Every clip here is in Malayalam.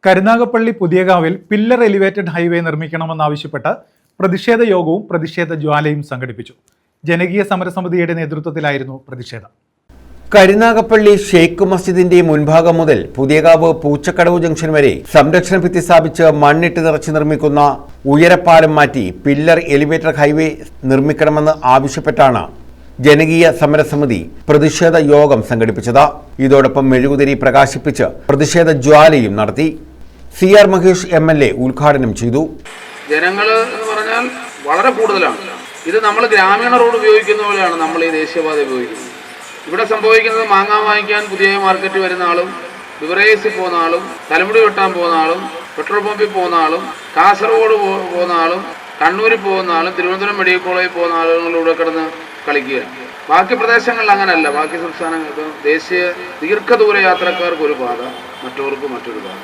കരുനാഗപ്പള്ളി പുതിയകാവിൽ പില്ലർ എലിവേറ്റഡ് ഹൈവേ നിർമ്മിക്കണമെന്നാവശ്യപ്പെട്ട് പ്രതിഷേധ യോഗവും പ്രതിഷേധ ജ്വാലയും സംഘടിപ്പിച്ചു. ജനകീയ സമരസമിതിയുടെ നേതൃത്വത്തിലായിരുന്നു പ്രതിഷേധം. കരുനാഗപ്പള്ളി ഷെയ്ഖ് മസ്ജിദിന്റെ മുൻഭാഗം മുതൽ പുതിയകാവ് പൂച്ചക്കടവ് ജംഗ്ഷൻ വരെ സംരക്ഷണ ഭിത്തി സ്ഥാപിച്ച് മണ്ണിട്ട് നിറച്ച് നിർമ്മിക്കുന്ന ഉയരപ്പാലം മാറ്റി പില്ലർ എലിവേറ്റർ ഹൈവേ നിർമ്മിക്കണമെന്ന് ആവശ്യപ്പെട്ടാണ് ജനകീയ സമരസമിതി പ്രതിഷേധ യോഗം സംഘടിപ്പിച്ചത്. ഇതോടൊപ്പം മെഴുകുതിരി പ്രകാശിപ്പിച്ച് പ്രതിഷേധ ജ്വാലയും നടത്തി. CR മഹേഷ് MLA ഉദ്ഘാടനം ചെയ്തു. ജനങ്ങൾ എന്ന് പറഞ്ഞാൽ വളരെ കൂടുതലാണ്. ഇത് നമ്മൾ ഗ്രാമീണ റോഡ് ഉപയോഗിക്കുന്ന പോലെയാണ് നമ്മൾ ഈ ദേശീയപാത ഉപയോഗിക്കുന്നത്. ഇവിടെ സംഭവിക്കുന്നത് മാങ്ങ വാങ്ങിക്കാൻ പുതിയ മാർക്കറ്റ് വരുന്ന ആളും, ബിവറേജിൽ പോകുന്ന ആളും, തലമുടി വെട്ടാൻ പോകുന്ന ആളും, പെട്രോൾ പമ്പിൽ പോകുന്ന ആളും, കാസർഗോഡ് പോകുന്ന ആളും, കണ്ണൂരിൽ പോകുന്ന ആളും, തിരുവനന്തപുരം മെഡിക്കൽ കോളേജിൽ പോകുന്ന ആളുകളിലൂടെ കിടന്ന് കളിക്കുക. ബാക്കി പ്രദേശങ്ങളിൽ അങ്ങനെയല്ല. ബാക്കി സംസ്ഥാനങ്ങൾക്ക് ദേശീയ ദീർഘദൂര യാത്രക്കാർക്ക് ഒരു പാത, മറ്റവർക്ക് മറ്റൊരു പാത.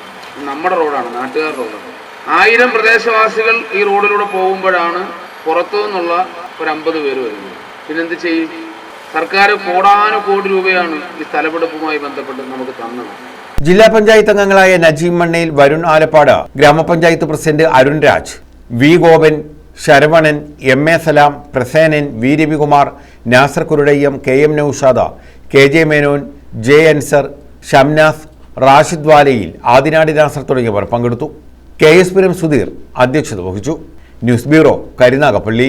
നമ്മുടെ റോഡാണ്, നാട്ടുകാരുടെ റോഡാണ്. 1000 പ്രദേശവാസികൾ ഈ റോഡിലൂടെ പോകുമ്പോഴാണ് പുറത്തു നിന്നുള്ള ഒരു 50 പേര് വരുന്നത്. പിന്നെന്ത് ചെയ്യും? സർക്കാർ കോടാനുകോടി രൂപയാണ് ഈ സ്ഥലമെടുപ്പുമായി ബന്ധപ്പെട്ട് നമുക്ക് തന്നത്. ജില്ലാ പഞ്ചായത്ത് അംഗങ്ങളായ Najeem മണ്ണയിൽ, Varun Alappad, grama panchayat president Arun Raj, V Gopan, Saravanan, MA Salam, Prasenan, V Ravikumar, Nasar Kurudayyam, KM Noushad, KJ Menon, J Ansar, Shamnas, Rashid Valayil, Adinadi Nasar തുടങ്ങിയവർ പങ്കെടുത്തു. KS പുരം സുധീർ അധ്യക്ഷത വഹിച്ചു. News bureau, Karunagappally.